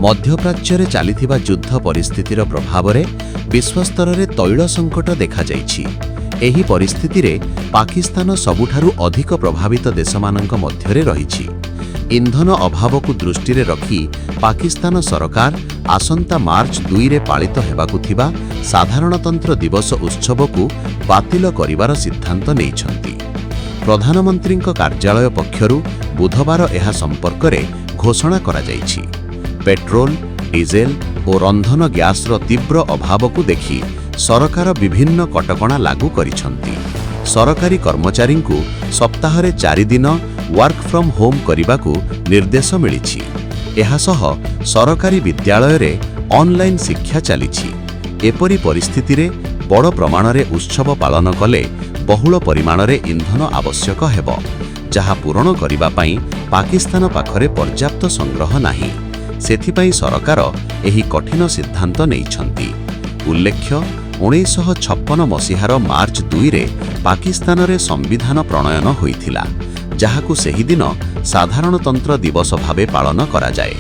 मध्यप्राच्य चलिथिबा युद्ध परिस्थितिर प्रभावरे विश्वस्तରରେ तैल संकट देखाଯାଇଛି। एही परिस्थितिरे पाकिस्तान सबुठारु अधिक प्रभावित देशमानंक मध्यरे रहिछि। इंधन अभावकु दृष्टिरे रखी पाकिस्तान सरकार आसंता मार्च 2 रे पालित हेबाकु थिबा साधारणतंत्र दिवस उत्सवकु बातिल करिवार सिद्धांत नेइछन्ति। प्रधानमंत्रीଙ୍କ कार्यालय पक्षरु बुधवार एहा संपर्करे घोषणा करा जाइछि। पेट्रोल, डिजेल और रंधन गैसर तीव्र अभावकु देखि सरकार विभिन्न कटकणा लागू करिछन्ति। सरकारी कर्मचारींकु सप्ताहरे 4 दिन वर्क फ्रॉम होम करिबाकु निर्देश मिलिछि। एहासह सरकारी विद्यालय रे ऑनलाइन शिक्षा चलिछि। एपरि परिस्थितिरे बड़ प्रमाणरे उत्सव पालन कले बहुल परिमाणरे इंधन आवश्यक हेब, जहा पूरण करिबा पई पाकिस्तान पाखरे पर्याप्त संग्रह नाही। सेथिपाई सरकार एही कठिन सिद्धांत नेइछन्ति। उल्लेख्य 1956 मसीहार मार्च 2 रे पाकिस्तान रे संविधान प्रणयन होइथिला, जहाकु सेही दिन साधारणतंत्र दिवस भावे पालन करा जाए।